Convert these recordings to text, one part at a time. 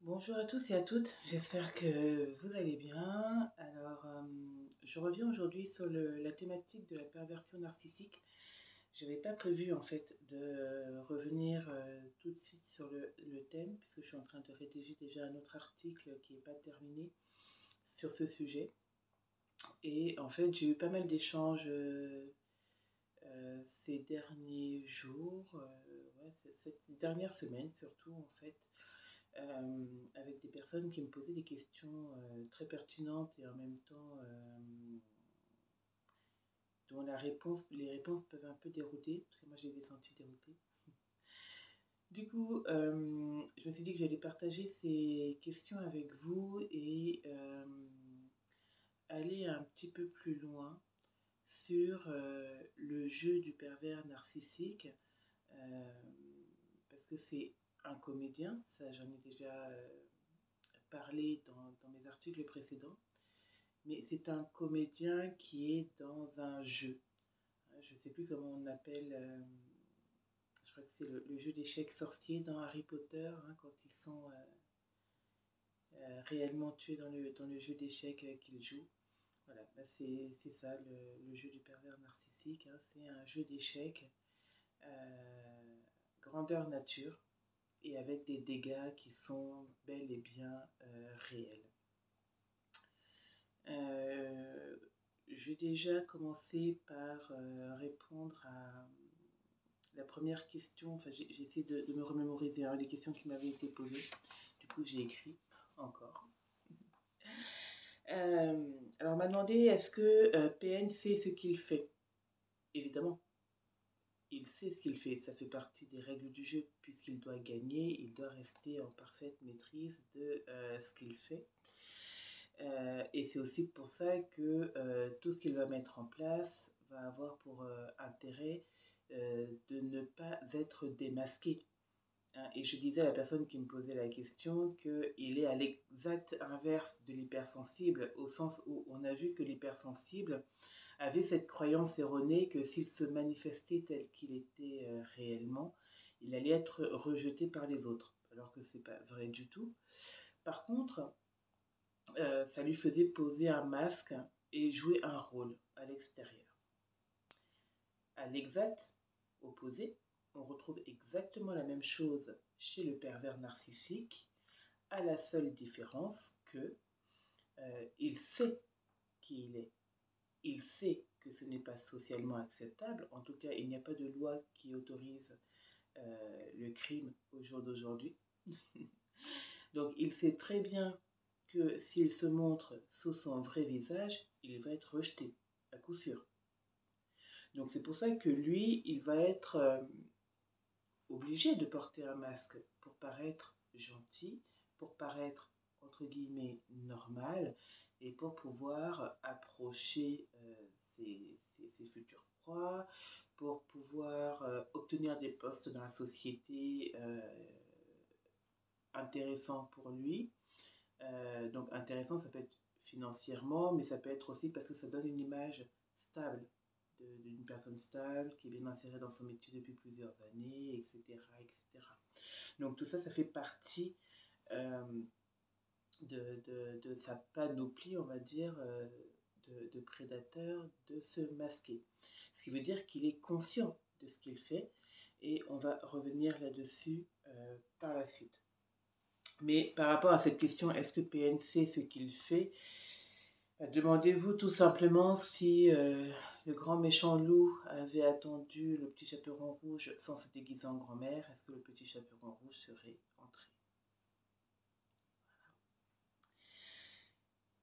Bonjour à tous et à toutes, j'espère que vous allez bien. Alors, je reviens aujourd'hui sur la thématique de la perversion narcissique. Je n'avais pas prévu en fait de revenir tout de suite sur le thème, puisque je suis en train de rédiger déjà un autre article qui n'est pas terminé sur ce sujet. Et en fait, j'ai eu pas mal d'échanges ces derniers jours, ouais, cette dernière semaine surtout en fait, avec des personnes qui me posaient des questions très pertinentes et en même temps dont les réponses peuvent un peu dérouter, parce que moi je les ai senties déroutées. Du coup, je me suis dit que j'allais partager ces questions avec vous et aller un petit peu plus loin sur le jeu du pervers narcissique, euh, parce que c'est un comédien, ça j'en ai déjà parlé dans mes articles précédents, mais c'est un comédien qui est dans un jeu. Je ne sais plus comment on appelle, je crois que c'est le jeu d'échecs sorcier dans Harry Potter, hein, quand ils sont réellement tués dans le jeu d'échecs qu'ils jouent. Voilà, bah c'est ça le jeu du pervers narcissique, hein, c'est un jeu d'échecs grandeur nature et avec des dégâts qui sont bel et bien réels. Je vais déjà commencer par répondre à la première question. Enfin, j'ai essayé de me remémoriser les questions qui m'avaient été posées. Du coup, j'ai écrit encore. Alors, on m'a demandé est-ce que PN sait ce qu'il fait. Évidemment, il sait ce qu'il fait. Ça fait partie des règles du jeu. Puisqu'il doit gagner, il doit rester en parfaite maîtrise de ce qu'il fait. Et c'est aussi pour ça que tout ce qu'il va mettre en place va avoir pour intérêt de ne pas être démasqué. Hein. Et je disais à la personne qui me posait la question qu'il est à l'exact inverse de l'hypersensible, au sens où on a vu que l'hypersensible avait cette croyance erronée que s'il se manifestait tel qu'il était réellement, il allait être rejeté par les autres, alors que ce n'est pas vrai du tout. Par contre, ça lui faisait poser un masque et jouer un rôle à l'extérieur. À l'exact opposé, on retrouve exactement la même chose chez le pervers narcissique, à la seule différence que il sait qui il est. Il sait que ce n'est pas socialement acceptable. En tout cas, il n'y a pas de loi qui autorise le crime au jour d'aujourd'hui. Donc, il sait très bien que s'il se montre sous son vrai visage, il va être rejeté, à coup sûr. Donc c'est pour ça que lui, il va être obligé de porter un masque pour paraître gentil, pour paraître, entre guillemets, normal, et pour pouvoir approcher ses futures proies, pour pouvoir obtenir des postes dans la société intéressants pour lui. Donc intéressant, ça peut être financièrement, mais ça peut être aussi parce que ça donne une image stable d'une personne stable, qui est bien insérée dans son métier depuis plusieurs années, etc. etc. Donc tout ça, ça fait partie de sa panoplie, on va dire, de prédateurs, de se masquer. Ce qui veut dire qu'il est conscient de ce qu'il fait, et on va revenir là-dessus par la suite. Mais par rapport à cette question, est-ce que PN sait ce qu'il fait? Demandez-vous tout simplement si le grand méchant loup avait attendu le petit chaperon rouge sans se déguiser en grand-mère. Est-ce que le petit chaperon rouge serait entré?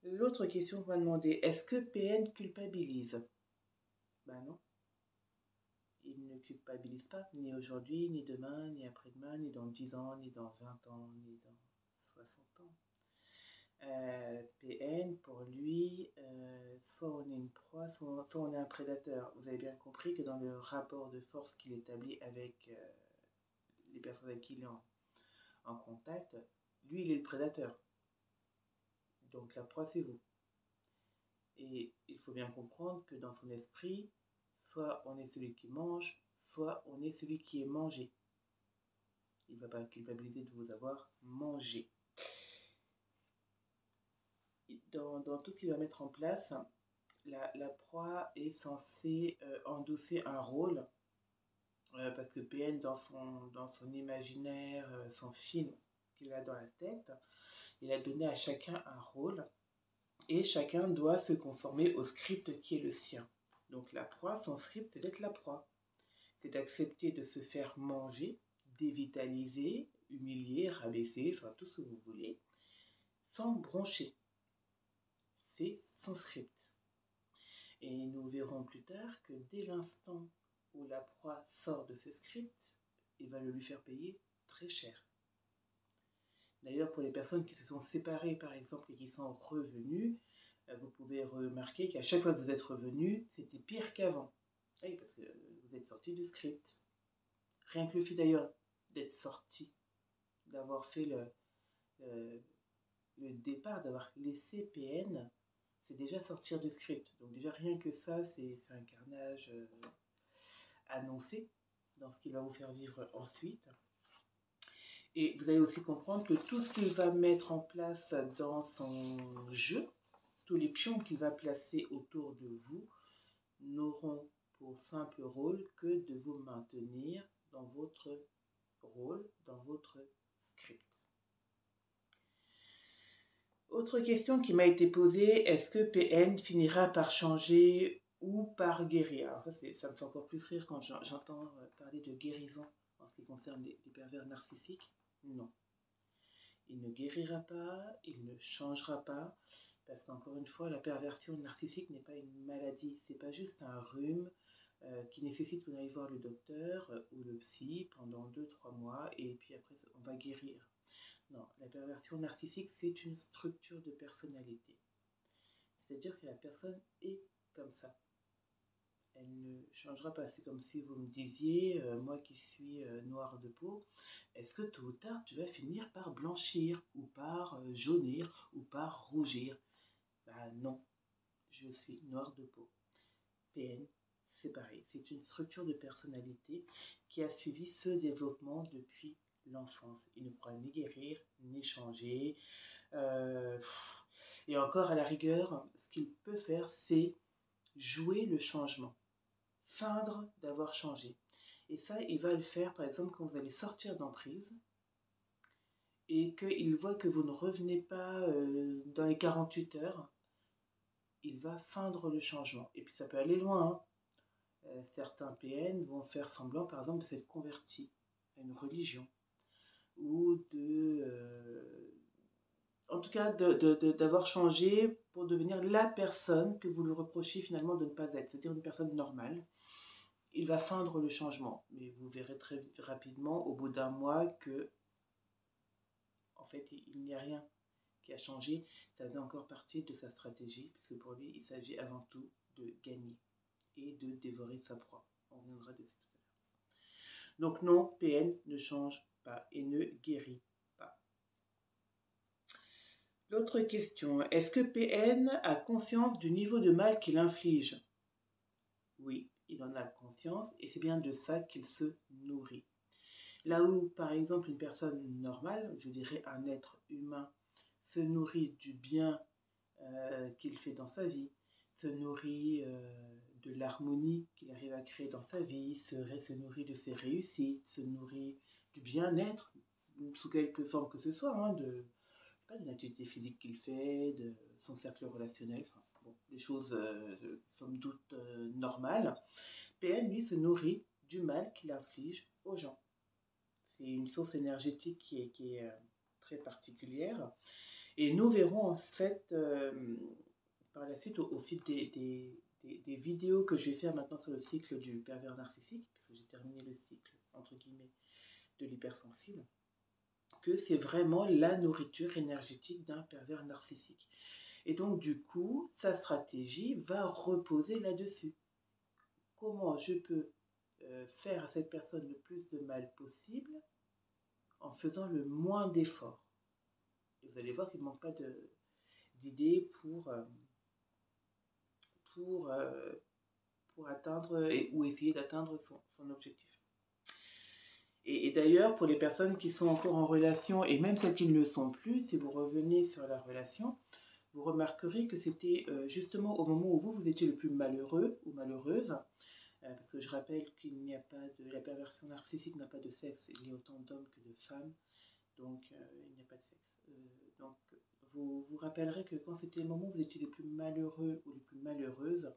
Voilà. L'autre question qu'on m'a demandé, est-ce que PN culpabilise? Ben non. Il ne culpabilise pas, ni aujourd'hui, ni demain, ni après-demain, ni dans 10 ans, ni dans 20 ans, ni dans 60 ans. PN, pour lui, soit on est une proie, soit on est un prédateur. Vous avez bien compris que dans le rapport de force qu'il établit avec les personnes avec qui il est en contact, lui, il est le prédateur. Donc la proie, c'est vous. Et il faut bien comprendre que dans son esprit, soit on est celui qui mange, soit on est celui qui est mangé. Il ne va pas culpabiliser de vous avoir mangé. dans tout ce qu'il va mettre en place, la proie est censée endosser un rôle, parce que PN, dans son imaginaire, son film qu'il a dans la tête, il a donné à chacun un rôle, et chacun doit se conformer au script qui est le sien. Donc la proie, son script, c'est d'être la proie. C'est d'accepter de se faire manger, dévitaliser, humilier, rabaisser, enfin tout ce que vous voulez, sans broncher. C'est son script. Et nous verrons plus tard que dès l'instant où la proie sort de ce script, il va le lui faire payer très cher. D'ailleurs, pour les personnes qui se sont séparées, par exemple, et qui sont revenues, vous pouvez remarquer qu'à chaque fois que vous êtes revenu, c'était pire qu'avant. Oui, parce que vous êtes sorti du script. Rien que le fait d'ailleurs d'être sorti, d'avoir fait le départ, d'avoir laissé PN, c'est déjà sortir du script. Donc déjà rien que ça, c'est un carnage annoncé dans ce qu'il va vous faire vivre ensuite. Et vous allez aussi comprendre que tout ce qu'il va mettre en place dans son jeu, tous les pions qu'il va placer autour de vous, n'auront pour simple rôle que de vous maintenir dans votre rôle, dans votre script. Autre question qui m'a été posée, est-ce que PN finira par changer ou par guérir? Alors ça me fait encore plus rire quand j'entends parler de guérison en ce qui concerne les pervers narcissiques. Non. Il ne guérira pas, il ne changera pas, parce qu'encore une fois, la perversion narcissique n'est pas une maladie, c'est pas juste un rhume qui nécessite qu'on aille voir le docteur ou le psy pendant 2-3 mois et puis après on va guérir. Non, la perversion narcissique, c'est une structure de personnalité. C'est-à-dire que la personne est comme ça. Elle ne changera pas. C'est comme si vous me disiez, moi qui suis noire de peau, est-ce que tôt ou tard tu vas finir par blanchir ou par jaunir ou par rougir? Ben non, je suis noire de peau. PN, c'est pareil. C'est une structure de personnalité qui a suivi ce développement depuis l'enfance. Il ne pourra ni guérir, ni changer. Et encore, à la rigueur, ce qu'il peut faire, c'est jouer le changement. Feindre d'avoir changé. Et ça, il va le faire, par exemple, quand vous allez sortir d'emprise et qu'il voit que vous ne revenez pas dans les 48 heures, il va feindre le changement. Et puis ça peut aller loin. Certains PN vont faire semblant, par exemple, de s'être convertis à une religion ou en tout cas d'avoir changé pour devenir la personne que vous lui reprochez finalement de ne pas être, c'est-à-dire une personne normale. Il va feindre le changement, mais vous verrez très rapidement, au bout d'un mois, que en fait, il n'y a rien qui a changé. Ça faisait encore partie de sa stratégie, puisque pour lui, il s'agit avant tout de gagner et de dévorer sa proie. On reviendra dessus tout à l'heure. Donc non, PN ne change pas et ne guérit pas. L'autre question, est-ce que PN a conscience du niveau de mal qu'il inflige? Oui, il en a conscience et c'est bien de ça qu'il se nourrit. Là où, par exemple, une personne normale, je dirais un être humain, se nourrit du bien qu'il fait dans sa vie, se nourrit de l'harmonie qu'il arrive à créer dans sa vie, se nourrit de ses réussites, se nourrit du bien-être, sous quelque forme que ce soit, hein, de l'activité physique qu'il fait, de son cercle relationnel, enfin, bon, des choses somme toute normales. PN, lui, se nourrit du mal qu'il inflige aux gens. C'est une source énergétique qui est très particulière. Et nous verrons en fait par la suite au fil des vidéos que je vais faire maintenant sur le cycle du pervers narcissique, puisque j'ai terminé le cycle, entre guillemets, de l'hypersensible, que c'est vraiment la nourriture énergétique d'un pervers narcissique. Et donc du coup, sa stratégie va reposer là-dessus. Comment je peux faire à cette personne le plus de mal possible en faisant le moins d'efforts. Et vous allez voir qu'il ne manque pas d'idées pour atteindre ou essayer d'atteindre son objectif. Et d'ailleurs, pour les personnes qui sont encore en relation, et même celles qui ne le sont plus, si vous revenez sur la relation, vous remarquerez que c'était justement au moment où vous étiez le plus malheureux ou malheureuse, parce que je rappelle qu'il n'y a pas de... La perversion narcissique n'a pas de sexe, il y a autant d'hommes que de femmes, donc il n'y a pas de sexe. Donc vous vous rappellerez que quand c'était le moment où vous étiez le plus malheureux ou le plus malheureuse,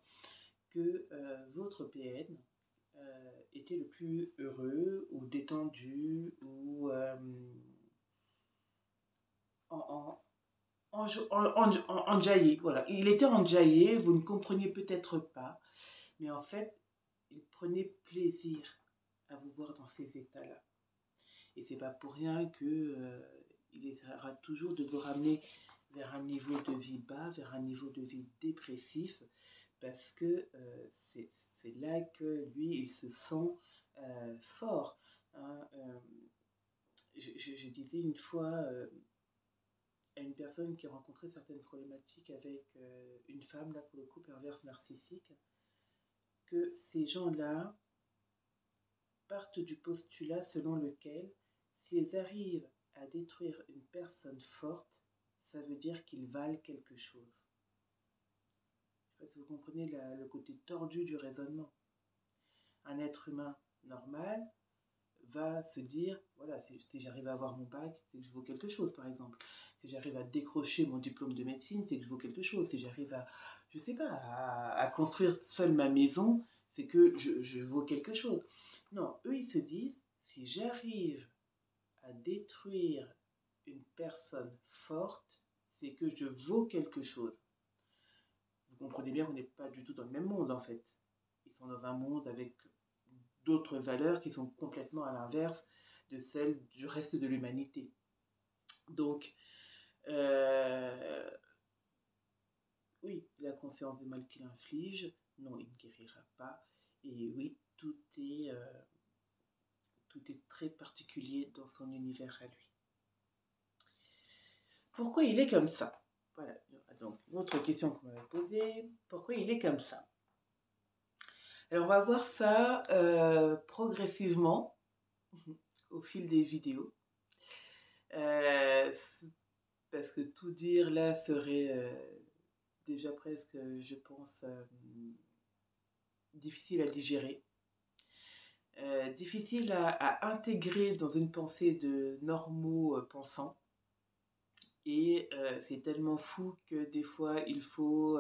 que votre PN était le plus heureux ou détendu ou en, enjaillé. Voilà, il était enjaillé, vous ne compreniez peut-être pas, mais en fait, il prenait plaisir à vous voir dans ces états-là. Et c'est pas pour rien que il essaiera toujours de vous ramener vers un niveau de vie bas, vers un niveau de vie dépressif, parce que c'est là que lui, il se sent fort. Hein. Je disais une fois à une personne qui rencontrait certaines problématiques avec une femme, là pour le coup, perverse narcissique, que ces gens-là partent du postulat selon lequel s'ils arrivent à détruire une personne forte, ça veut dire qu'ils valent quelque chose. Je ne sais pas si vous comprenez le côté tordu du raisonnement. Un être humain normal va se dire, voilà, si j'arrive à avoir mon bac, c'est que je vaux quelque chose, par exemple. Si j'arrive à décrocher mon diplôme de médecine, c'est que je vaux quelque chose. Si j'arrive à, je sais pas, à construire seule ma maison, c'est que je vaux quelque chose. Non, eux, ils se disent, si j'arrive à détruire une personne forte, c'est que je vaux quelque chose. Vous comprenez bien qu'on n'est pas du tout dans le même monde, en fait. Ils sont dans un monde avec d'autres valeurs qui sont complètement à l'inverse de celles du reste de l'humanité. Donc, oui, la conscience du mal qu'il inflige, non, il ne guérira pas. Et oui, tout est très particulier dans son univers à lui. Pourquoi il est comme ça? Voilà, donc, autre question qu'on m'avait posée, pourquoi il est comme ça? Alors, on va voir ça progressivement au fil des vidéos. Parce que tout dire là serait déjà presque, je pense, difficile à digérer. Difficile à intégrer dans une pensée de normaux pensants. Et c'est tellement fou que des fois, il faut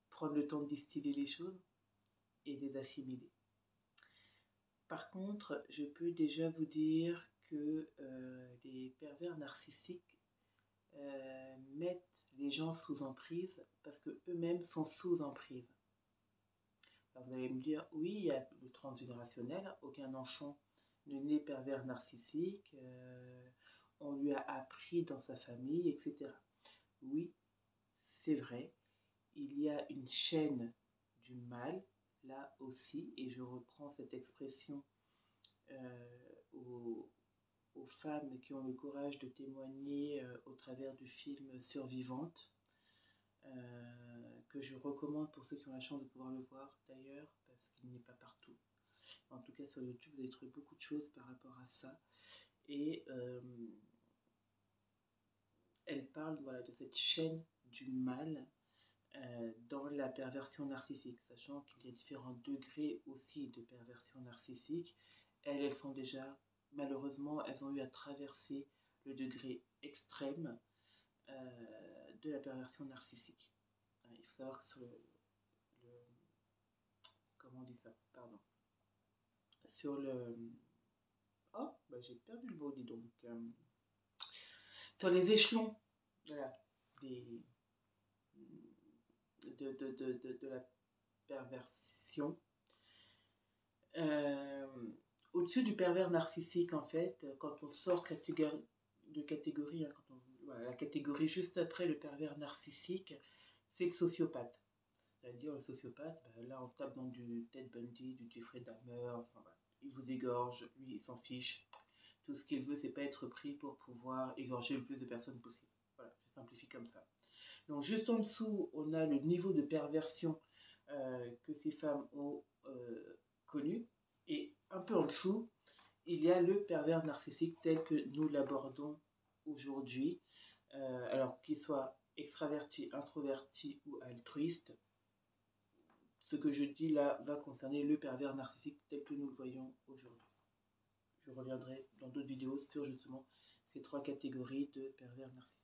prendre le temps de distiller les choses et les assimiler. Par contre, je peux déjà vous dire que les pervers narcissiques mettent les gens sous emprise parce qu'eux-mêmes sont sous emprise. Alors vous allez me dire, oui, il y a le transgénérationnel, aucun enfant ne naît pervers narcissique, on lui a appris dans sa famille, etc. Oui, c'est vrai, il y a une chaîne du mal, là aussi, et je reprends cette expression aux femmes qui ont le courage de témoigner au travers du film Survivante, que je recommande pour ceux qui ont la chance de pouvoir le voir d'ailleurs, parce qu'il n'est pas partout. En tout cas sur YouTube, vous allez trouver beaucoup de choses par rapport à ça. Et elle parle voilà, de cette chaîne du mal dans la perversion narcissique, sachant qu'il y a différents degrés aussi de perversion narcissique. Elles sont déjà, malheureusement, elles ont eu à traverser le degré extrême de la perversion narcissique. Il faut savoir que sur comment on dit ça? Pardon. Sur le... Oh, bah j'ai perdu le mot, dis donc. Sur les échelons, voilà, de la perversion. Au-dessus du pervers narcissique, en fait, quand on sort de catégorie, hein, voilà, la catégorie juste après le pervers narcissique, c'est le sociopathe. C'est-à-dire le sociopathe, ben là on tape dans du Ted Bundy, du Jeffrey Dahmer, enfin, voilà. Il vous égorge, lui il s'en fiche. Tout ce qu'il veut, c'est pas être pris pour pouvoir égorger le plus de personnes possible. Voilà, je simplifie comme ça. Donc juste en dessous, on a le niveau de perversion que ces femmes ont connu. Et un peu en dessous, il y a le pervers narcissique tel que nous l'abordons aujourd'hui, Alors qu'il soit extraverti, introverti ou altruiste, ce que je dis là va concerner le pervers narcissique tel que nous le voyons aujourd'hui. Je reviendrai dans d'autres vidéos sur justement ces 3 catégories de pervers narcissiques.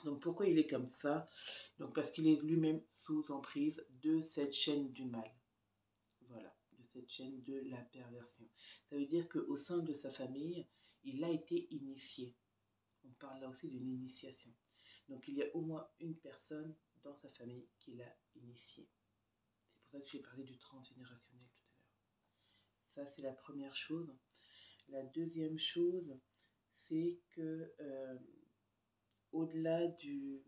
Donc pourquoi il est comme ça? Donc parce qu'il est lui-même sous emprise de cette chaîne du mal. Voilà, de cette chaîne de la perversion. Ça veut dire qu'au sein de sa famille, il a été initié. On parle là aussi d'une initiation. Donc il y a au moins une personne dans sa famille qui l'a initié. C'est pour ça que j'ai parlé du transgénérationnel tout à l'heure. Ça, c'est la première chose. La deuxième chose, c'est que au-delà du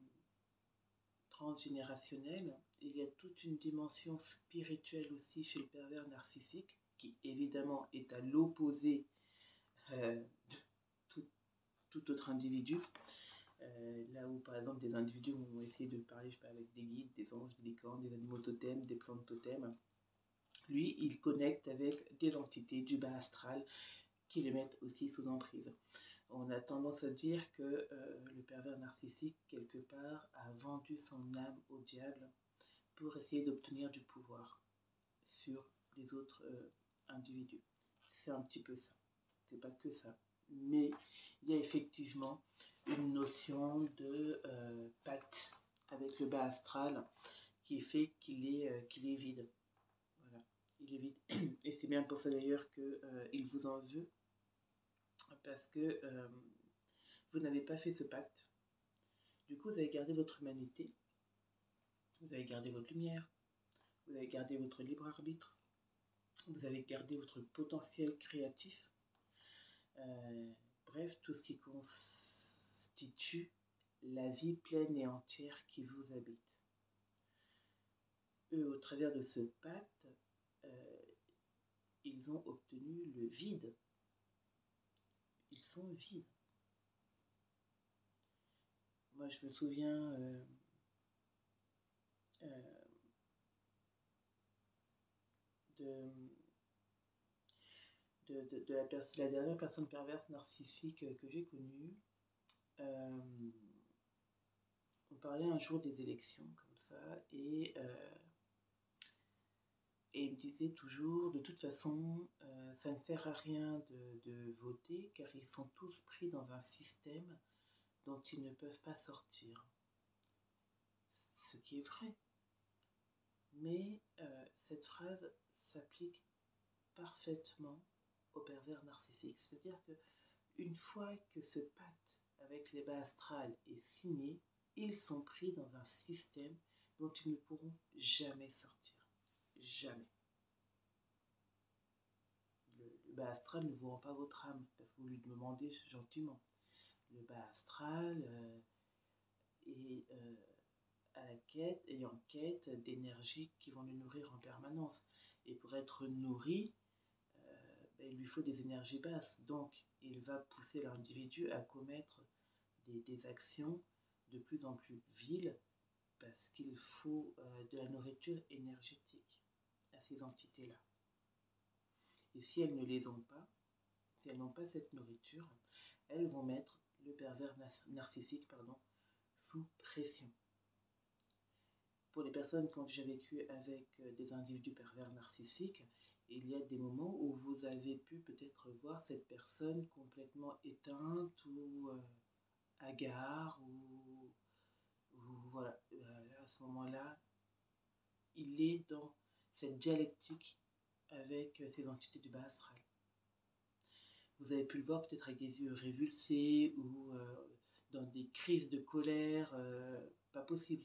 transgénérationnel, il y a toute une dimension spirituelle aussi chez le pervers narcissique, qui évidemment est à l'opposé de tout autre individu. Là où par exemple des individus vont essayer de parler, je sais pas, avec des guides, des anges, des licornes, des animaux totems, des plantes totems, lui il connecte avec des entités du bas astral qui les mettent aussi sous emprise. On a tendance à dire que le pervers narcissique, quelque part, a vendu son âme au diable pour essayer d'obtenir du pouvoir sur les autres individus. C'est un petit peu ça. C'est pas que ça. Mais il y a effectivement une notion de pacte avec le bas astral qui fait qu'il est vide. Voilà, il est vide. Et c'est bien pour ça d'ailleurs qu'il vous en veut, parce que vous n'avez pas fait ce pacte. Du coup, vous avez gardé votre humanité, vous avez gardé votre lumière, vous avez gardé votre libre arbitre, vous avez gardé votre potentiel créatif, bref, tout ce qui constitue la vie pleine et entière qui vous habite. Eux, au travers de ce pacte, ils ont obtenu le vide. Ils sont vides. Moi, je me souviens de la dernière personne perverse narcissique que j'ai connue. On parlait un jour des élections comme ça, et il me disait toujours, de toute façon, ça ne sert à rien de voter, car ils sont tous pris dans un système dont ils ne peuvent pas sortir. Ce qui est vrai. Mais cette phrase s'applique parfaitement au pervers narcissique. C'est-à-dire qu'une fois que ce pacte avec les bas astrales est signé, ils sont pris dans un système dont ils ne pourront jamais sortir. Jamais. Le bas astral ne vous rend pas votre âme, parce que vous lui demandez gentiment. Le bas astral est à la quête et en quête d'énergie qui vont le nourrir en permanence. Et pour être nourri, il lui faut des énergies basses. Donc, il va pousser l'individu à commettre des actions de plus en plus viles parce qu'il faut de la nourriture énergétique à ces entités-là. Et si elles ne les ont pas, si elles n'ont pas cette nourriture, elles vont mettre le pervers narcissique sous pression. Pour les personnes qui ont déjà vécu avec des individus pervers narcissiques, il y a des moments où vous avez pu peut-être voir cette personne complètement éteinte ou hagard, ou voilà, à ce moment-là, il est dans cette dialectique avec ces entités du bas astral. Vous avez pu le voir peut-être avec des yeux révulsés ou dans des crises de colère, pas possible.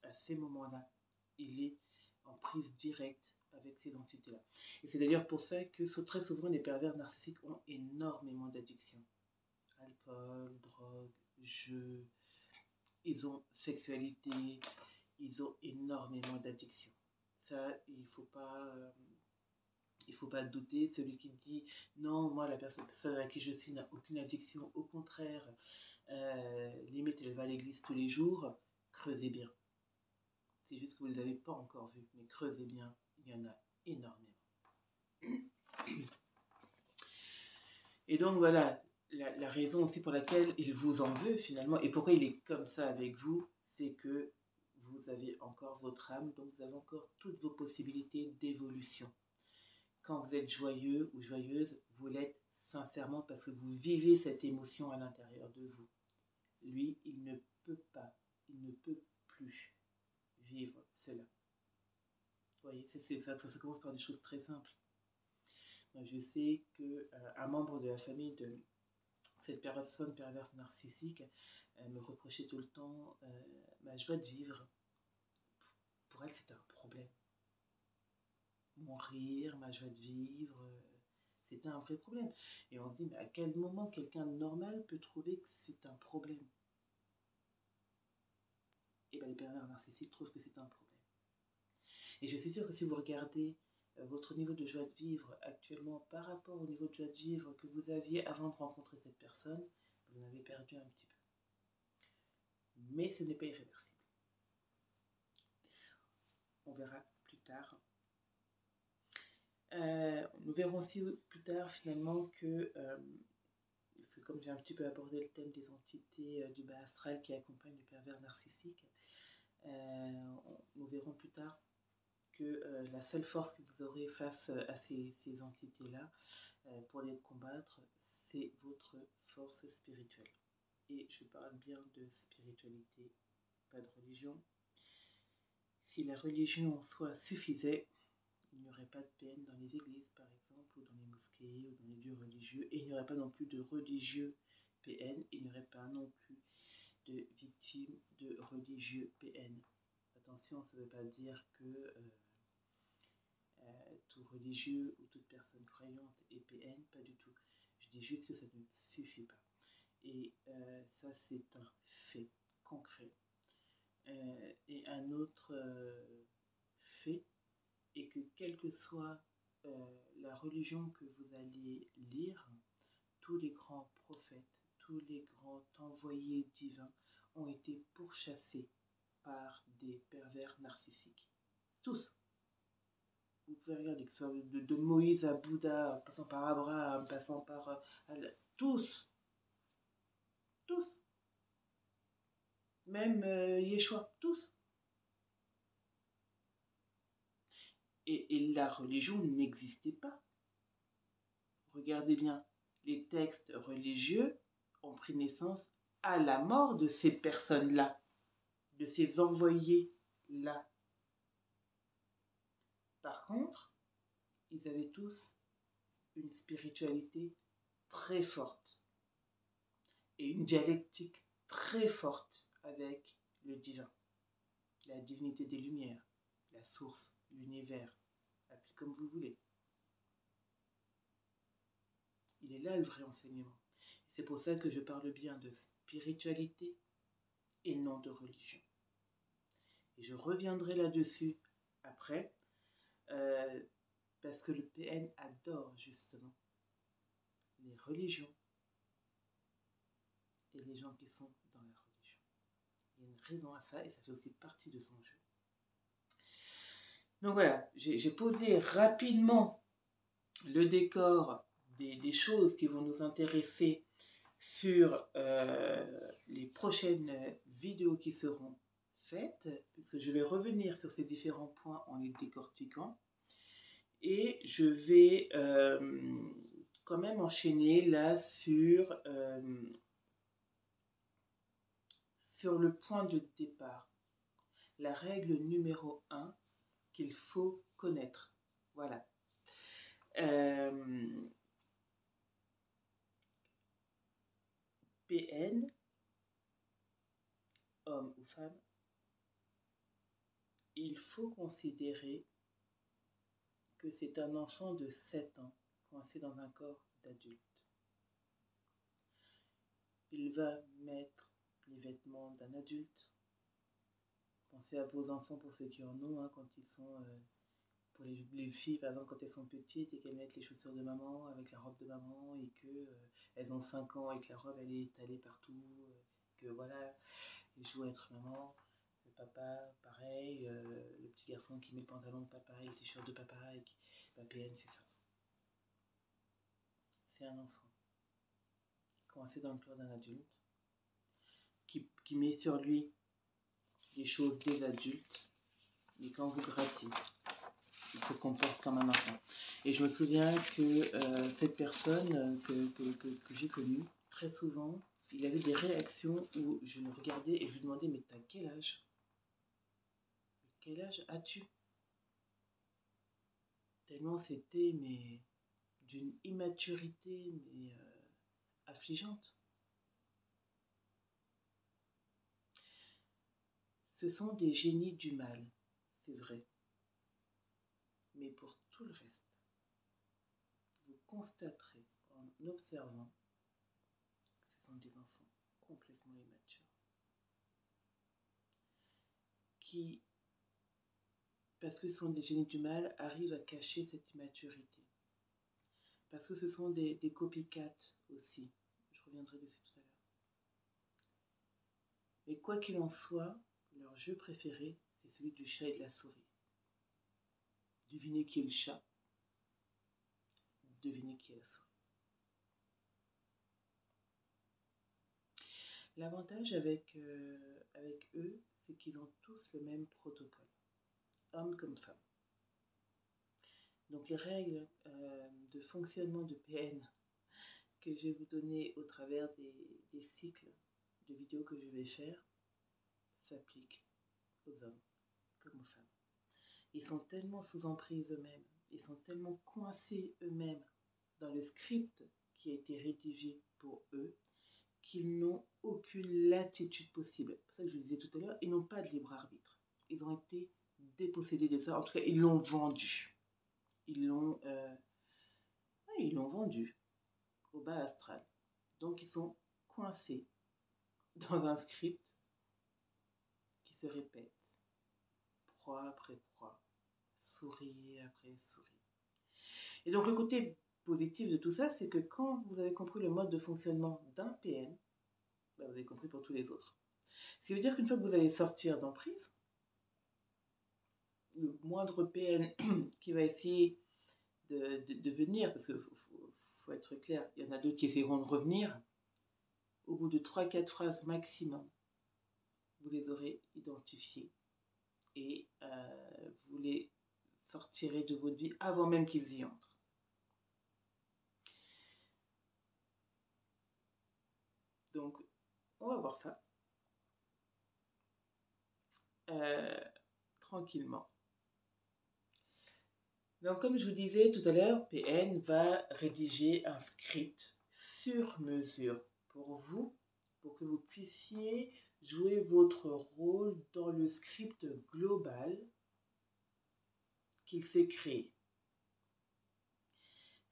À ces moments-là, il est en prise directe avec ces entités-là. Et c'est d'ailleurs pour ça que très souvent les pervers narcissiques ont énormément d'addictions. Alcool, drogue, jeux, ils ont sexualité, ils ont énormément d'addictions. Ça, il ne faut pas douter. Celui qui dit non, moi la personne à qui je suis n'a aucune addiction, au contraire, limite elle va à l'église tous les jours, creusez bien. C'est juste que vous ne les avez pas encore vus, mais creusez bien, il y en a énormément. Et donc voilà, la raison aussi pour laquelle il vous en veut finalement, et pourquoi il est comme ça avec vous, c'est que vous avez encore votre âme, donc vous avez encore toutes vos possibilités d'évolution. Quand vous êtes joyeux ou joyeuse, vous l'êtes sincèrement parce que vous vivez cette émotion à l'intérieur de vous. Lui, il ne peut pas, il ne peut plus vivre cela. Vous voyez, ça commence par des choses très simples. Moi, je sais qu'un membre de la famille de cette personne perverse narcissique me reprochait tout le temps ma joie de vivre. Pour elle, c'était un problème. Mon rire, ma joie de vivre, c'était un vrai problème. Et on se dit, mais à quel moment quelqu'un de normal peut trouver que c'est un problème? Et bien les pervers narcissiques trouvent que c'est un problème. Et je suis sûre que si vous regardez votre niveau de joie de vivre actuellement par rapport au niveau de joie de vivre que vous aviez avant de rencontrer cette personne, vous en avez perdu un petit peu. Mais ce n'est pas irréversible. On verra plus tard. Nous verrons aussi plus tard finalement que, parce que comme j'ai un petit peu abordé le thème des entités du bas astral qui accompagnent le pervers narcissique, nous verrons plus tard que la seule force que vous aurez face à ces entités-là pour les combattre, c'est votre force spirituelle. Et je parle bien de spiritualité, pas de religion. Si la religion en soi suffisait, il n'y aurait pas de PN dans les églises, par exemple, ou dans les mosquées, ou dans les lieux religieux, et il n'y aurait pas non plus de religieux PN, il n'y aurait pas non plus de victimes de religieux PN. Attention, ça ne veut pas dire que tout religieux ou toute personne croyante est PN, pas du tout. Je dis juste que ça ne suffit pas. Et ça, c'est un fait concret. Et un autre fait est que quelle que soit la religion que vous alliez lire, tous les grands prophètes, tous les grands envoyés divins ont été pourchassés par des pervers narcissiques. Tous. Vous pouvez regarder que ce soit de Moïse à Bouddha, passant par Abraham, passant par tous. Tous. Même Yeshua, tous. Et la religion n'existait pas. Regardez bien, les textes religieux ont pris naissance à la mort de ces personnes-là, de ces envoyés-là. Par contre, ils avaient tous une spiritualité très forte et une dialectique très forte avec le divin, la divinité des Lumières, la source, l'univers, appelez comme vous voulez. Il est là le vrai enseignement. C'est pour ça que je parle bien de spiritualité et non de religion. Et je reviendrai là-dessus après, parce que le PN adore justement les religions et les gens qui sont dans la religion. Il y a une raison à ça et ça fait aussi partie de son jeu. Donc voilà, j'ai posé rapidement le décor des choses qui vont nous intéresser sur les prochaines vidéos qui seront faites, puisque je vais revenir sur ces différents points en les décortiquant. Et je vais quand même enchaîner là sur le point de départ. La règle numéro 1 qu'il faut connaître. Voilà. PN, homme ou femme, il faut considérer que c'est un enfant de 7 ans coincé dans un corps d'adulte. Il va mettre les vêtements d'un adulte. Pensez à vos enfants pour ceux qui en ont, hein, quand ils sont... pour les filles, par exemple, quand elles sont petites et qu'elles mettent les chaussures de maman avec la robe de maman et qu'elles ont 5 ans et que la robe, elle est étalée partout, que voilà, elles jouent à être maman. Le papa, pareil, le petit garçon qui met le pantalon de papa et le t-shirt de papa, et qui... PN, c'est ça. C'est un enfant. coincé dans le corps d'un adulte, qui met sur lui les choses des adultes, et quand vous grattez, il se comporte comme un enfant. Et je me souviens que cette personne que j'ai connue, très souvent, il avait des réactions où je le regardais et je lui demandais, mais t'as quel âge? Quel âge as-tu? Tellement c'était mais d'une immaturité mais affligeante. Ce sont des génies du mal, c'est vrai. Mais pour tout le reste, vous constaterez en observant que ce sont des enfants complètement immatures qui, parce que ce sont des génies du mal, arrivent à cacher cette immaturité. Parce que ce sont des copycats aussi. Je reviendrai dessus tout à l'heure. Mais quoi qu'il en soit, leur jeu préféré, c'est celui du chat et de la souris. Devinez qui est le chat, devinez qui est la souris. L'avantage avec eux, c'est qu'ils ont tous le même protocole, hommes comme femmes. Donc les règles de fonctionnement de PN que je vais vous donner au travers des cycles de vidéos que je vais faire s'appliquent aux hommes comme aux femmes. Ils sont tellement sous emprise eux-mêmes, ils sont tellement coincés eux-mêmes dans le script qui a été rédigé pour eux, qu'ils n'ont aucune latitude possible. C'est pour ça que je le disais tout à l'heure, ils n'ont pas de libre arbitre. Ils ont été dépossédés de ça. En tout cas, ils l'ont vendu. Ils l'ont vendu au bas astral. Donc, ils sont coincés dans un script qui se répète, proie après proie, souris après souris. Et donc, le côté positif de tout ça, c'est que quand vous avez compris le mode de fonctionnement d'un PN, ben, vous avez compris pour tous les autres. Ce qui veut dire qu'une fois que vous allez sortir d'emprise, le moindre PN qui va essayer de venir, parce qu'il faut être clair, il y en a d'autres qui essaieront de revenir, au bout de 3-4 phrases maximum, vous les aurez identifiés et vous les sortirez de votre vie avant même qu'ils y entrent. Donc, on va voir ça tranquillement. Donc, comme je vous disais tout à l'heure, PN va rédiger un script sur mesure pour vous, pour que vous puissiez jouer votre rôle dans le script global qu'il s'est créé.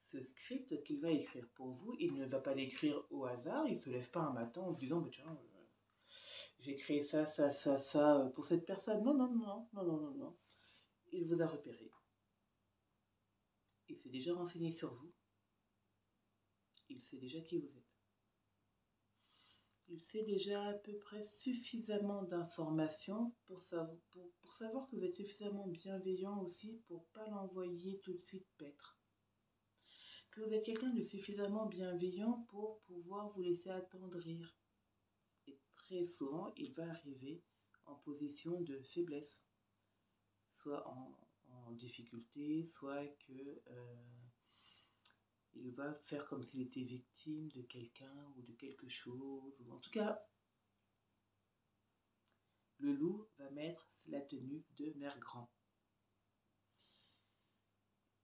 Ce script qu'il va écrire pour vous, il ne va pas l'écrire au hasard, il ne se lève pas un matin en vous disant, tiens, j'ai créé ça pour cette personne. Non. Il vous a repéré. Il s'est déjà renseigné sur vous. Il sait déjà qui vous êtes. Il sait déjà à peu près suffisamment d'informations pour savoir que vous êtes suffisamment bienveillant aussi pour ne pas l'envoyer tout de suite paître. Que vous êtes quelqu'un de suffisamment bienveillant pour pouvoir vous laisser attendrir. Et très souvent, il va arriver en position de faiblesse, soit en difficulté, soit que il va faire comme s'il était victime de quelqu'un ou de quelque chose. Ou en tout cas, le loup va mettre la tenue de mère grand.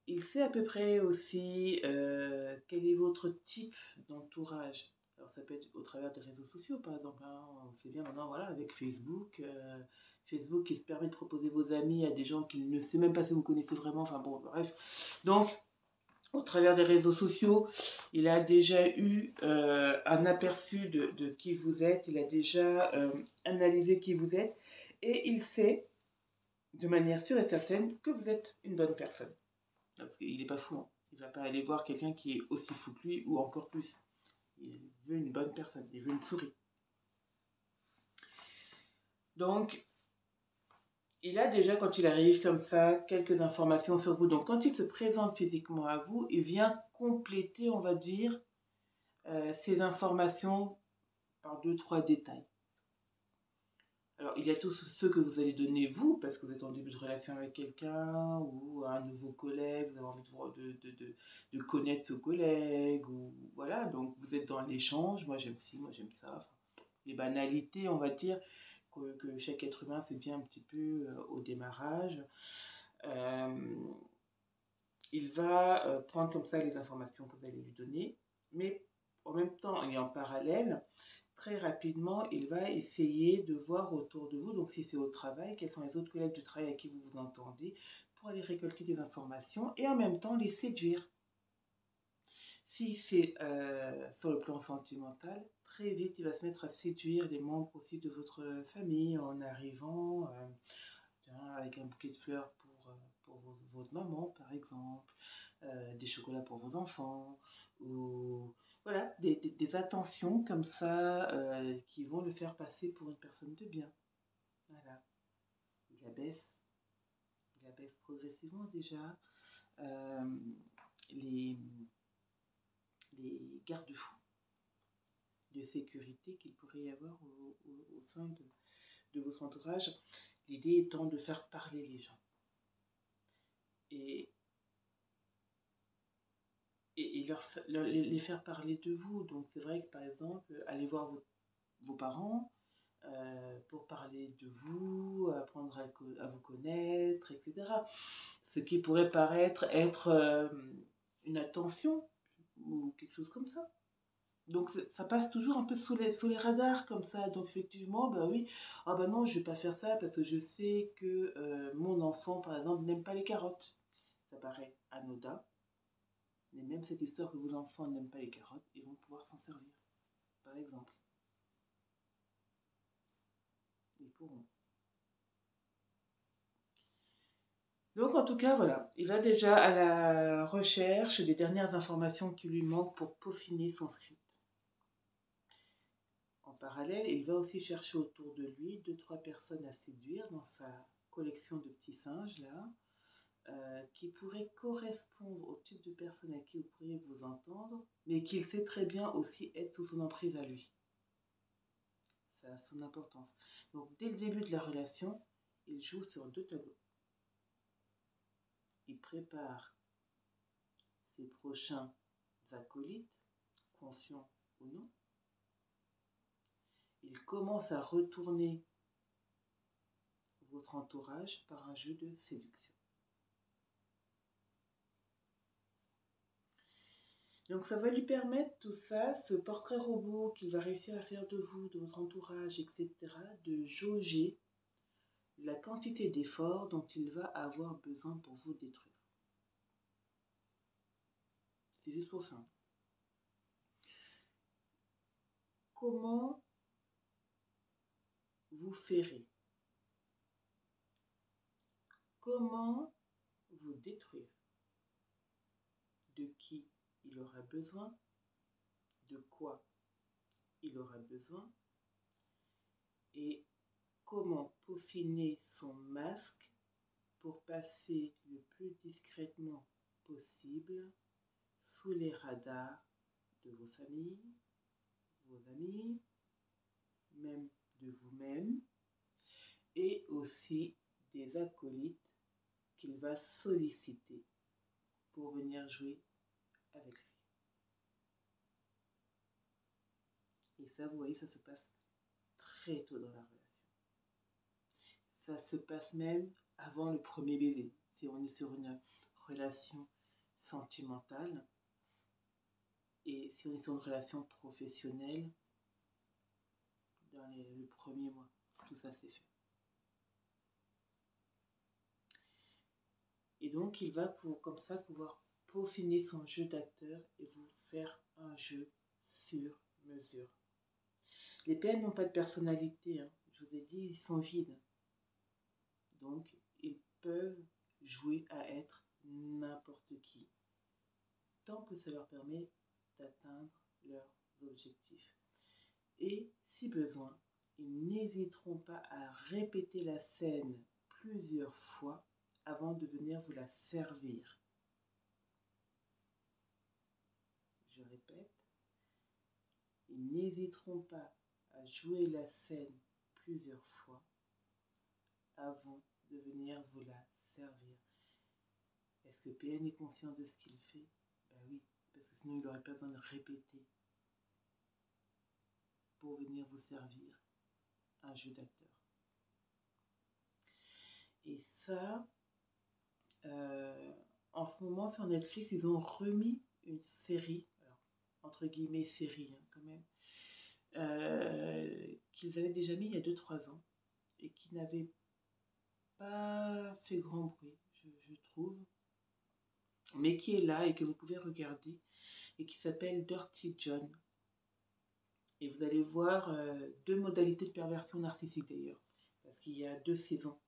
Il sait à peu près aussi quel est votre type d'entourage. Alors ça peut être au travers des réseaux sociaux par exemple. Hein. On sait bien maintenant, voilà, avec Facebook. Facebook qui se permet de proposer vos amis à des gens qu'il ne sait même pas si vous connaissez vraiment. Enfin bon, bref. Donc, au travers des réseaux sociaux, il a déjà eu un aperçu de qui vous êtes. Il a déjà analysé qui vous êtes. Et il sait, de manière sûre et certaine, que vous êtes une bonne personne. Parce qu'il n'est pas fou, hein. Il ne va pas aller voir quelqu'un qui est aussi fou que lui ou encore plus. Il veut une bonne personne, il veut une souris. Donc, il a déjà, quand il arrive comme ça, quelques informations sur vous. Donc, quand il se présente physiquement à vous, il vient compléter, on va dire, ces informations par 2-3 détails. Alors, il y a tous ceux que vous allez donner vous, parce que vous êtes en début de relation avec quelqu'un, ou un nouveau collègue, vous avez envie de connaître ce collègue, ou voilà, donc vous êtes dans l'échange, moi j'aime ci, moi j'aime ça, enfin, les banalités, on va dire, que chaque être humain se dit un petit peu au démarrage. Il va prendre comme ça les informations que vous allez lui donner, mais en même temps et en parallèle, très rapidement, il va essayer de voir autour de vous, donc si c'est au travail, quels sont les autres collègues du travail à qui vous vous entendez, pour aller récolter des informations et en même temps les séduire. Si c'est sur le plan sentimental, très vite, il va se mettre à séduire les membres aussi de votre famille en arrivant avec un bouquet de fleurs pour votre maman, par exemple, des chocolats pour vos enfants, ou voilà, des attentions comme ça qui vont le faire passer pour une personne de bien. Voilà, il abaisse progressivement déjà les, les garde-fous de sécurité qu'il pourrait y avoir au sein de votre entourage. L'idée étant de faire parler les gens. Et les faire parler de vous. Donc c'est vrai que par exemple, allez voir vos parents pour parler de vous, apprendre à vous connaître, etc. Ce qui pourrait paraître être une attention ou quelque chose comme ça. Donc ça passe toujours un peu sous les radars comme ça. Donc effectivement, bah oui, ah bah non, je vais pas faire ça parce que je sais que mon enfant, par exemple, n'aime pas les carottes. Ça paraît anodin. Mais même cette histoire que vos enfants n'aiment pas les carottes, ils vont pouvoir s'en servir, par exemple. Ils pourront. Donc en tout cas, voilà, il va déjà à la recherche des dernières informations qui lui manquent pour peaufiner son script. En parallèle, il va aussi chercher autour de lui 2-3 personnes à séduire dans sa collection de petits singes là, qui pourraient correspondre au type de personne à qui vous pourriez vous entendre, mais qu'il sait très bien aussi être sous son emprise à lui. Ça a son importance. Donc, dès le début de la relation, il joue sur 2 tableaux. Il prépare ses prochains acolytes, conscients ou non. Il commence à retourner votre entourage par un jeu de séduction. Donc ça va lui permettre tout ça, ce portrait robot qu'il va réussir à faire de vous, de votre entourage, etc., de jauger la quantité d'efforts dont il va avoir besoin pour vous détruire. C'est juste pour ça. Comment vous ferez? Comment vous détruire? De qui il aura besoin? De quoi il aura besoin? Et comment peaufiner son masque pour passer le plus discrètement possible sous les radars de vos familles, vos amis, même de vous-même, et aussi des acolytes qu'il va solliciter pour venir jouer avec lui. Et ça, vous voyez, ça se passe très tôt dans la relation. Ça se passe même avant le premier baiser. Si on est sur une relation sentimentale et si on est sur une relation professionnelle, dans le premier mois, tout ça c'est fait. Et donc il va comme ça pouvoir peaufiner son jeu d'acteur et vous faire un jeu sur mesure. Les PN n'ont pas de personnalité, hein. Je vous ai dit, ils sont vides. Donc ils peuvent jouer à être n'importe qui, tant que ça leur permet d'atteindre leurs objectifs. Et si besoin, ils n'hésiteront pas à répéter la scène plusieurs fois avant de venir vous la servir. Je répète, Ils n'hésiteront pas à jouer la scène plusieurs fois avant de venir vous la servir. Est-ce que PN est conscient de ce qu'il fait? Ben oui, parce que sinon il n'aurait pas besoin de répéter pour venir vous servir un jeu d'acteur. Et ça, en ce moment sur Netflix, ils ont remis une série, alors, entre guillemets série quand même, qu'ils avaient déjà mis il y a 2-3 ans et qui n'avait pas fait grand bruit, je trouve, mais qui est là et que vous pouvez regarder et qui s'appelle Dirty John. Et vous allez voir 2 modalités de perversion narcissique d'ailleurs, parce qu'il y a 2 saisons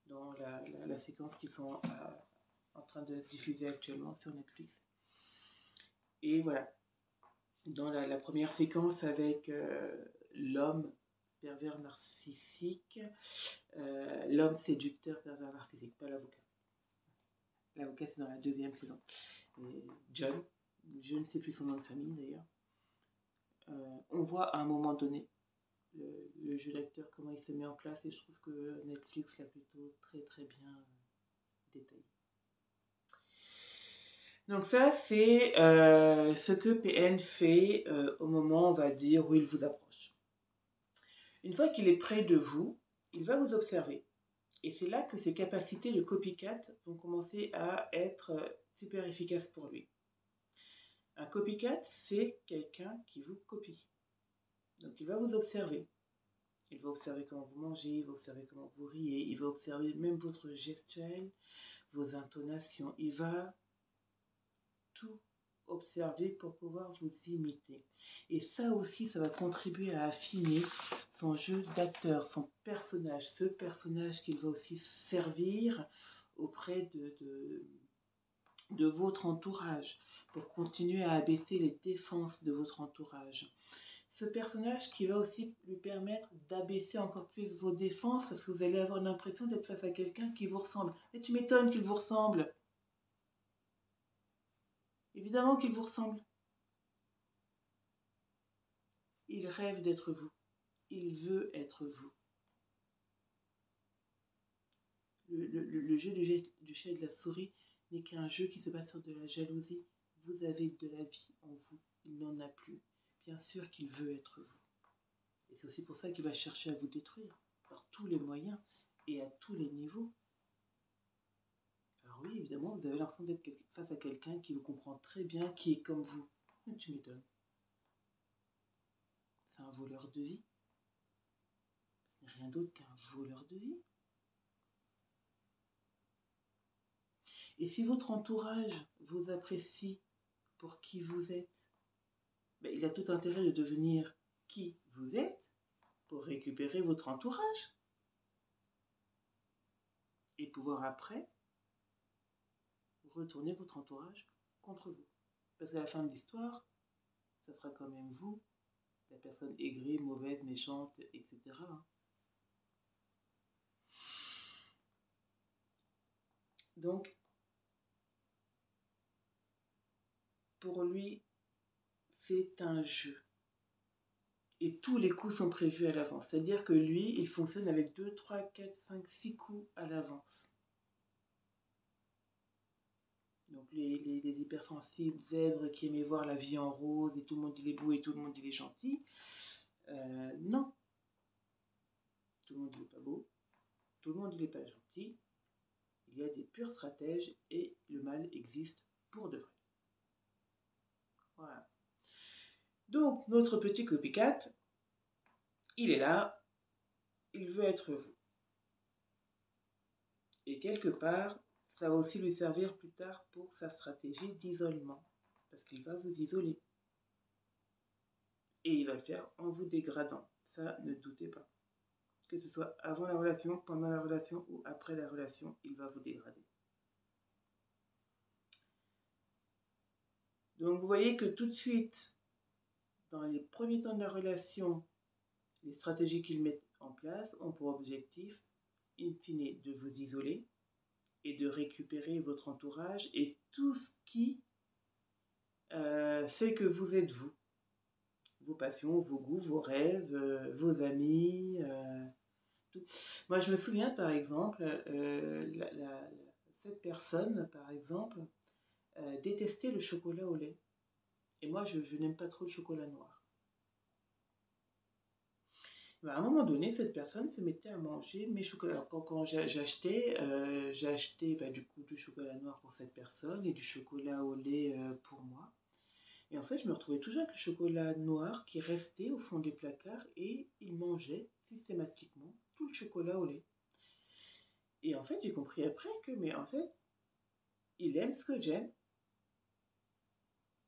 dans la séquence qu'ils sont en train de diffuser actuellement sur Netflix. Et voilà, dans la première séquence avec l'homme pervers narcissique, l'homme séducteur pervers narcissique, pas l'avocat. L'avocat, c'est dans la 2e saison. Et John, je ne sais plus son nom de famille d'ailleurs, on voit à un moment donné le jeu d'acteur, comment il se met en place, et je trouve que Netflix l'a plutôt très bien détaillé. Donc ça, c'est ce que PN fait au moment, on va dire, où il vous approche. Une fois qu'il est près de vous, il va vous observer. Et c'est là que ses capacités de copycat vont commencer à être super efficaces pour lui. Un copycat, c'est quelqu'un qui vous copie. Donc il va vous observer. Il va observer comment vous mangez, il va observer comment vous riez, il va observer même votre gestuelle, vos intonations. Il va tout observer pour pouvoir vous imiter. Et ça aussi, ça va contribuer à affiner son jeu d'acteur, son personnage, ce personnage qu'il va aussi servir auprès de votre entourage, pour continuer à abaisser les défenses de votre entourage. Ce personnage qui va aussi lui permettre d'abaisser encore plus vos défenses, parce que vous allez avoir l'impression d'être face à quelqu'un qui vous ressemble. Et tu m'étonnes qu'il vous ressemble. Évidemment qu'il vous ressemble. Il rêve d'être vous. Il veut être vous. Le jeu du chat et de la souris n'est qu'un jeu qui se base sur de la jalousie. Vous avez de la vie en vous. Il n'en a plus. Bien sûr qu'il veut être vous. Et c'est aussi pour ça qu'il va chercher à vous détruire, par tous les moyens et à tous les niveaux. Alors oui, évidemment, vous avez l'impression d'être face à quelqu'un qui vous comprend très bien, qui est comme vous. Mais tu m'étonnes. C'est un voleur de vie. Ce n'est rien d'autre qu'un voleur de vie. Et si votre entourage vous apprécie pour qui vous êtes, ben, il a tout intérêt de devenir qui vous êtes pour récupérer votre entourage. Et pouvoir après retourner votre entourage contre vous. Parce qu'à la fin de l'histoire, ça sera quand même vous, la personne aigrie, mauvaise, méchante, etc. Donc, pour lui, c'est un jeu. Et tous les coups sont prévus à l'avance. C'est-à-dire que lui, il fonctionne avec 2, 3, 4, 5, 6 coups à l'avance. Donc les hypersensibles, zèbres qui aimaient voir la vie en rose et tout le monde il est beau et tout le monde il est gentil, non. Tout le monde il est pas beau, tout le monde il est pas gentil. Il y a des purs stratèges et le mal existe pour de vrai. Voilà. Donc notre petit copycat, il est là, il veut être vous. Et quelque part, ça va aussi lui servir plus tard pour sa stratégie d'isolement. Parce qu'il va vous isoler. Et il va le faire en vous dégradant. Ça, ne doutez pas. Que ce soit avant la relation, pendant la relation ou après la relation, il va vous dégrader. Donc vous voyez que tout de suite, dans les premiers temps de la relation, les stratégies qu'il met en place ont pour objectif, in fine, de vous isoler et de récupérer votre entourage et tout ce qui fait que vous êtes vous. vos passions, vos goûts, vos rêves, vos amis, tout. Moi, je me souviens, par exemple, cette personne, par exemple, détestait le chocolat au lait. Et moi, je n'aime pas trop le chocolat noir. À un moment donné, cette personne se mettait à manger mes chocolats. Alors, quand j'ai acheté du coup du chocolat noir pour cette personne et du chocolat au lait pour moi. Et en fait, je me retrouvais toujours avec le chocolat noir qui restait au fond des placards et il mangeait systématiquement tout le chocolat au lait. Et en fait, j'ai compris après que, mais en fait, il aime ce que j'aime,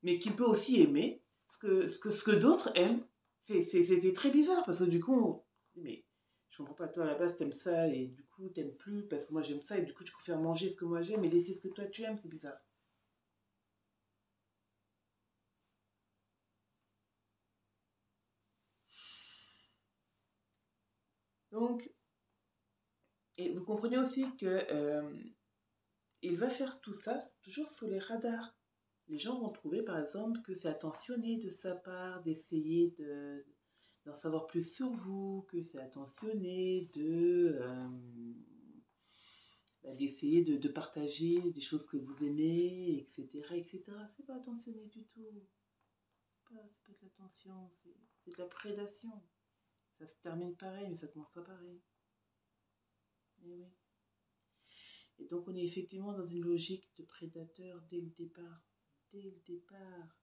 mais qu'il peut aussi aimer ce que d'autres aiment. C'était très bizarre parce que du coup, mais je comprends pas, toi à la base t'aimes ça et du coup t'aimes plus parce que moi j'aime ça et du coup tu préfères manger ce que moi j'aime et laisser ce que toi tu aimes, c'est bizarre. Donc, et vous comprenez aussi que il va faire tout ça toujours sous les radars. Les gens vont trouver par exemple que c'est attentionné de sa part d'essayer d'en savoir plus sur vous, que c'est attentionné d'essayer de partager des choses que vous aimez, etc. etc. C'est pas attentionné du tout. C'est pas de l'attention, c'est de la prédation. Ça se termine pareil, mais ça commence pas pareil. Et oui. Et donc on est effectivement dans une logique de prédateur dès le départ. Dès le départ.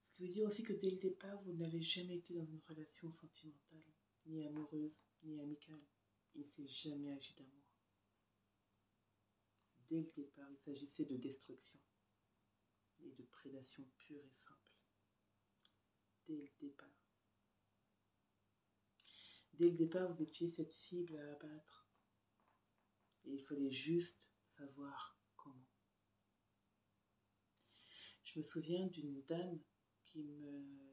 Ce qui veut dire aussi que dès le départ, vous n'avez jamais été dans une relation sentimentale, ni amoureuse, ni amicale. Il ne s'est jamais agi d'amour. Dès le départ, il s'agissait de destruction et de prédation pure et simple. Dès le départ. Dès le départ, vous étiez cette cible à abattre. Et il fallait juste savoir comment. Je me souviens d'une dame qui me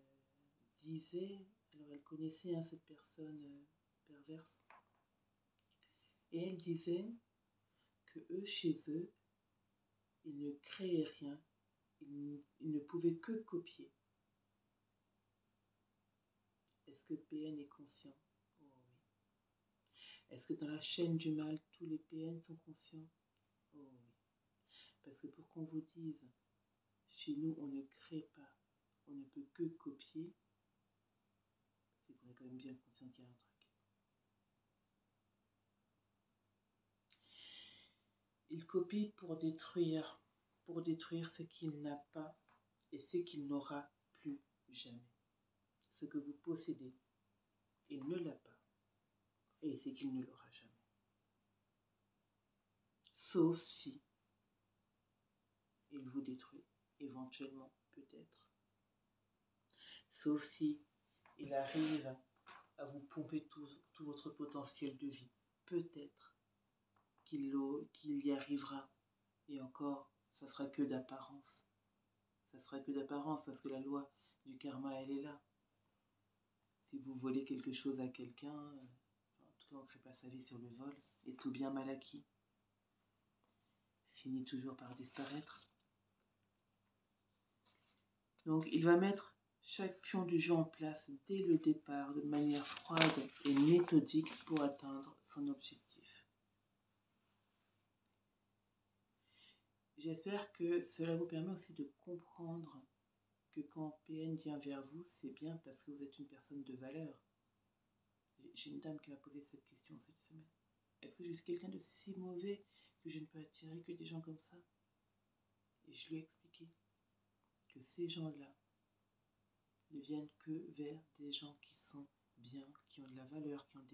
disait, alors elle connaissait cette personne perverse, et elle disait que eux, chez eux, ils ne créaient rien, ils ne pouvaient que copier. Est-ce que PN est conscient? Oh oui. Est-ce que dans la chaîne du mal, tous les PN sont conscients? Oh oui. Parce que pour qu'on vous dise, chez nous, on ne crée pas, on ne peut que copier, c'est qu'on est quand même bien conscient qu'il y a un truc. Il copie pour détruire ce qu'il n'a pas et ce qu'il n'aura plus jamais. Ce que vous possédez, il ne l'a pas et c'est qu'il ne l'aura jamais. Sauf si il vous détruit, éventuellement, peut-être. Sauf si il arrive à vous pomper tout votre potentiel de vie. Peut-être qu'il y arrivera. Et encore, ça sera que d'apparence. Ça sera que d'apparence parce que la loi du karma, elle est là. Si vous volez quelque chose à quelqu'un, en tout cas on ne crée pas sa vie sur le vol, et tout bien mal acquis finit toujours par disparaître. Donc il va mettre chaque pion du jeu en place dès le départ de manière froide et méthodique pour atteindre son objectif. J'espère que cela vous permet aussi de comprendre que quand PN vient vers vous, c'est bien parce que vous êtes une personne de valeur. J'ai une dame qui m'a posé cette question cette semaine. Est-ce que je suis quelqu'un de si mauvais que je ne peux attirer que des gens comme ça? Et je lui ai expliqué que ces gens-là ne viennent que vers des gens qui sont bien, qui ont de la valeur, qui ont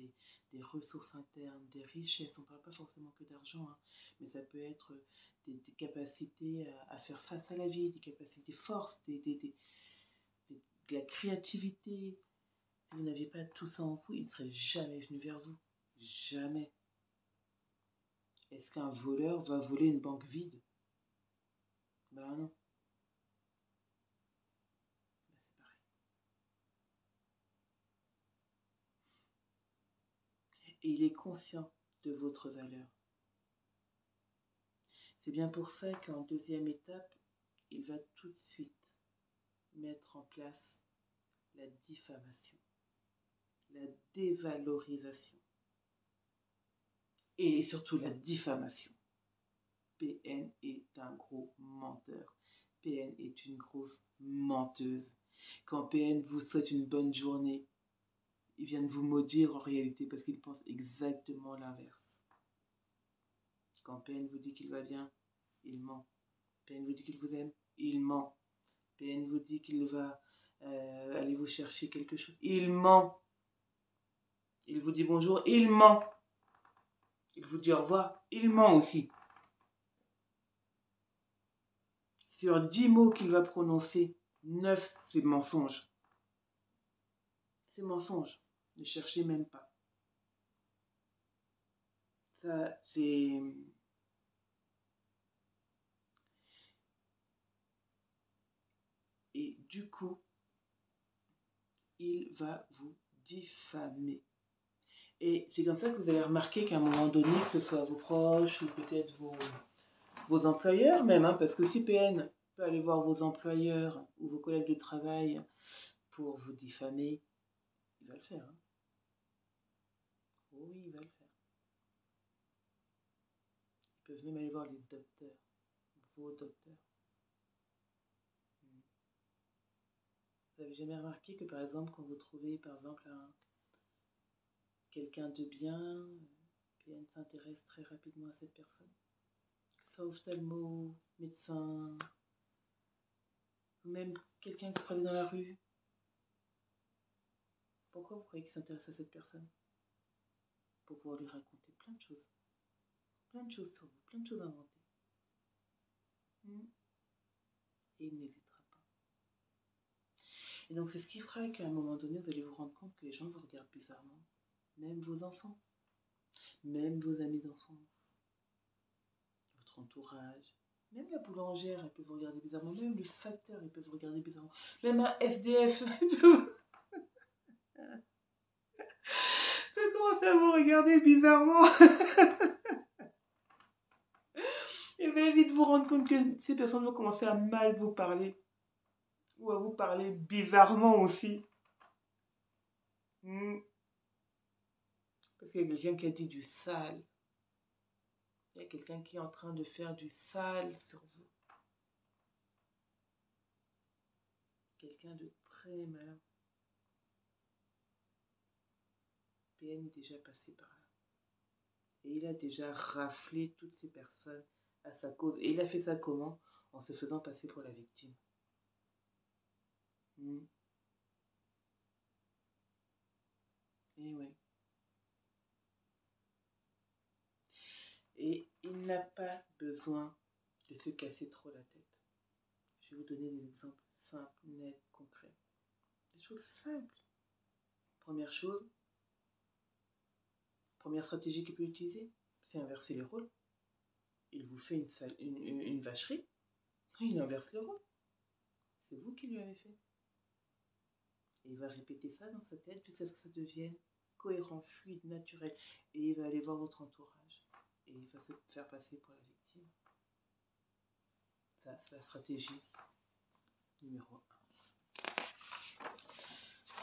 des ressources internes, des richesses. On ne parle pas forcément que d'argent, hein, mais ça peut être des capacités à faire face à la vie, des capacités de force, de la créativité. Si vous n'aviez pas tout ça en vous, il ne serait jamais venu vers vous. Jamais. Est-ce qu'un voleur va voler une banque vide? Ben non. Ben c'est pareil. Et il est conscient de votre valeur. C'est bien pour ça qu'en deuxième étape, il va tout de suite mettre en place la diffamation, la dévalorisation et surtout la diffamation. PN est un gros menteur. PN est une grosse menteuse. Quand PN vous souhaite une bonne journée, il vient de vous maudire en réalité parce qu'il pense exactement l'inverse. Quand PN vous dit qu'il va bien, il ment. PN vous dit qu'il vous aime, il ment. PN vous dit qu'il va aller vous chercher quelque chose, il ment. Il vous dit bonjour, il ment. Il vous dit au revoir, il ment aussi. Sur 10 mots qu'il va prononcer, 9, c'est mensonge. C'est mensonge. Ne cherchez même pas. Ça, c'est... Et du coup, il va vous diffamer. Et c'est comme ça que vous allez remarquer qu'à un moment donné, que ce soit vos proches ou peut-être vos employeurs même, hein, parce que si PN peut aller voir vos employeurs ou vos collègues de travail pour vous diffamer, il va le faire. Hein. Oui, il va le faire. Ils peuvent même aller voir les docteurs, vos docteurs. Vous n'avez jamais remarqué que par exemple, quand vous trouvez par exemple quelqu'un de bien, PN s'intéresse très rapidement à cette personne. Que ce soit ophtalmo, médecin, ou même quelqu'un que vous croisez dans la rue. Pourquoi vous croyez qu'il s'intéresse à cette personne? Pour pouvoir lui raconter plein de choses. Plein de choses sur vous, plein de choses inventées. Et il n'hésitera pas. Et donc c'est ce qui fera qu'à un moment donné, vous allez vous rendre compte que les gens vous regardent bizarrement. Même vos enfants. Même vos amis d'enfance. Votre entourage. Même la boulangère, elle peut vous regarder bizarrement. Même le facteur, il peut vous regarder bizarrement. Même un SDF, il peut commencer à vous regarder bizarrement. Et vous allez vite vous rendre compte que ces personnes vont commencer à mal vous parler. Ou à vous parler bizarrement aussi. Parce qu'il y a quelqu'un qui a dit du sale. Il y a quelqu'un qui est en train de faire du sale sur vous. Quelqu'un de très malin. PN est déjà passé par là. Et il a déjà raflé toutes ces personnes à sa cause. Et il a fait ça comment? En se faisant passer pour la victime. Et ouais. Et il n'a pas besoin de se casser trop la tête. Je vais vous donner des exemples simples, nets, concrets. Des choses simples. Première chose, première stratégie qu'il peut utiliser, c'est inverser les rôles. Il vous fait une vacherie, il inverse le rôle. C'est vous qui lui avez fait. Et il va répéter ça dans sa tête jusqu'à ce que ça devienne cohérent, fluide, naturel. Et il va aller voir votre entourage. Et il va se faire passer pour la victime. Ça, c'est la stratégie numéro 1.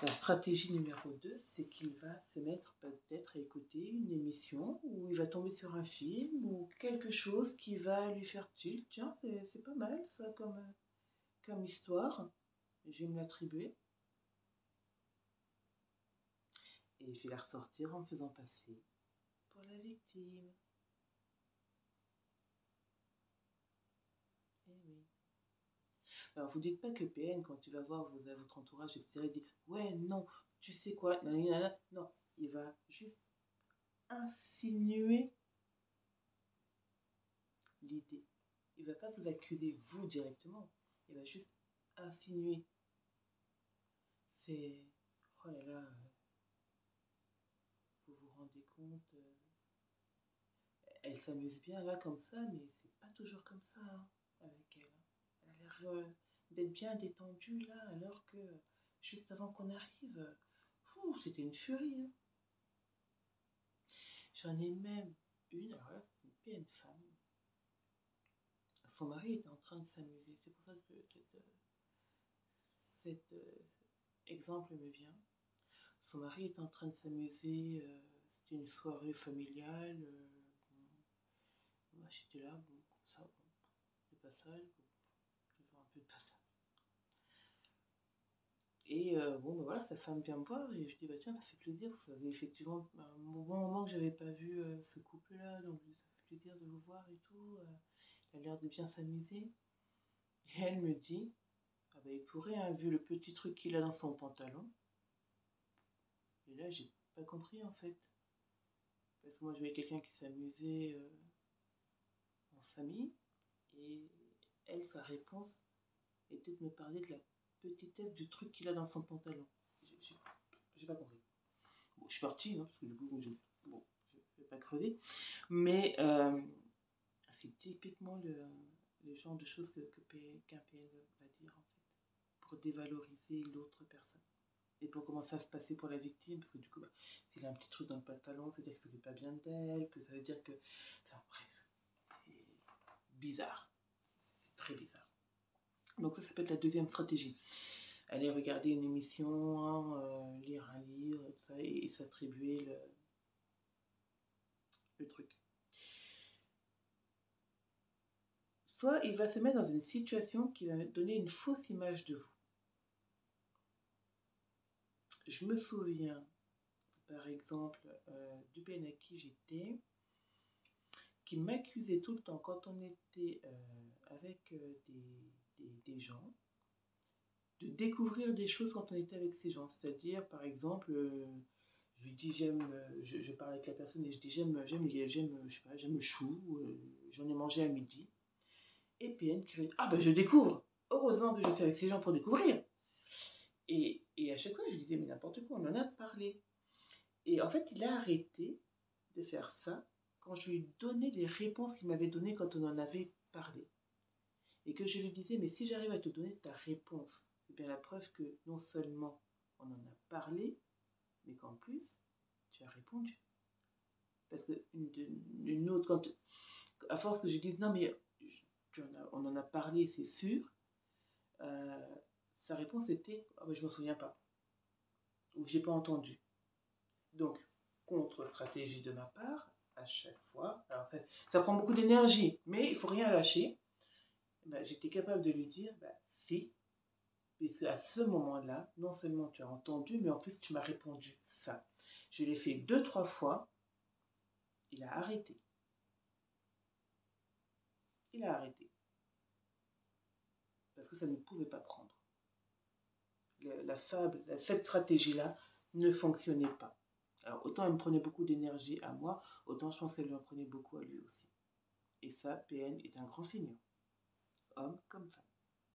La stratégie numéro 2, c'est qu'il va se mettre peut-être à écouter une émission où il va tomber sur un film ou quelque chose qui va lui faire tilt. Tiens, c'est pas mal ça comme histoire. Je vais me l'attribuer. Et je vais la ressortir en me faisant passer pour la victime. Eh oui. Alors, vous dites pas que PN, quand tu vas voir votre entourage, etc., il dit « Ouais, non, tu sais quoi, nanana. » Non, il va juste insinuer l'idée. Il va pas vous accuser, vous, directement. Il va juste insinuer. C'est... Oh là là, vous vous rendez compte, elle s'amuse bien là comme ça, mais c'est pas toujours comme ça hein, avec elle. Elle a l'air d'être bien détendue là, alors que juste avant qu'on arrive, c'était une furie. Hein. J'en ai même une, alors là, c'est une PN femme. son mari était en train de s'amuser. C'est pour ça que cet exemple me vient. Son mari était en train de s'amuser, c'était une soirée familiale. Moi j'étais là, bon, comme ça, bon, de passage, bon, toujours un peu de passage. Et bon, ben voilà, sa femme vient me voir et je dis, bah tiens, ça fait plaisir, parce que ça faisait effectivement un bon moment que j'avais pas vu ce couple-là, donc ça fait plaisir de vous voir et tout. Il a l'air de bien s'amuser. Et elle me dit, ah bah il pourrait, hein, vu le petit truc qu'il a dans son pantalon. Et là, j'ai pas compris en fait. Parce que moi, je voyais quelqu'un qui s'amusait en famille. Et elle, sa réponse était de me parler de la petitesse du truc qu'il a dans son pantalon. J'ai pas compris. Bon, je suis partie, hein, parce que du coup, bon, je vais pas creuser. Mais c'est typiquement le genre de choses qu'un PN va dire, en fait, pour dévaloriser l'autre personne. Et pour comment ça va se passer pour la victime, parce que du coup, bah, s'il a un petit truc dans le pantalon, ça veut dire qu'il ne s'occupe pas bien d'elle, que ça veut dire que... Enfin bref, c'est bizarre. C'est très bizarre. Donc ça peut être la deuxième stratégie. Aller regarder une émission, hein, lire un livre, tout ça, et s'attribuer le truc. Soit il va se mettre dans une situation qui va donner une fausse image de vous. Je me souviens, par exemple, du PN à qui j'étais, qui m'accusait tout le temps quand on était avec des gens, de découvrir des choses quand on était avec ces gens. C'est-à-dire, par exemple, je lui dis je parle avec la personne et je dis j'aime le chou, j'en ai mangé à midi. Et PN qui dit, ah ben je découvre, heureusement que je suis avec ces gens pour découvrir. Et à chaque fois je lui disais mais n'importe quoi, on en a parlé. Et en fait il a arrêté de faire ça quand je lui donnais les réponses qu'il m'avait données quand on en avait parlé. Et que je lui disais, mais si j'arrive à te donner ta réponse, c'est bien la preuve que non seulement on en a parlé, mais qu'en plus, tu as répondu. Parce que une autre, à force que je dise, non mais on en a parlé, c'est sûr, sa réponse était, oh, ben, je ne m'en souviens pas, ou j'ai pas entendu. Donc, contre-stratégie de ma part, à chaque fois, alors ça prend beaucoup d'énergie, mais il ne faut rien lâcher. Ben, j'étais capable de lui dire, ben, si, puisque à ce moment-là, non seulement tu as entendu, mais en plus tu m'as répondu ça. Je l'ai fait 2-3 fois, il a arrêté. Il a arrêté. Parce que ça ne pouvait pas prendre. Cette stratégie-là ne fonctionnait pas. Alors autant elle me prenait beaucoup d'énergie à moi, autant je pense qu'elle en prenait beaucoup à lui aussi. Et ça, PN est un grand feignant, homme comme femme.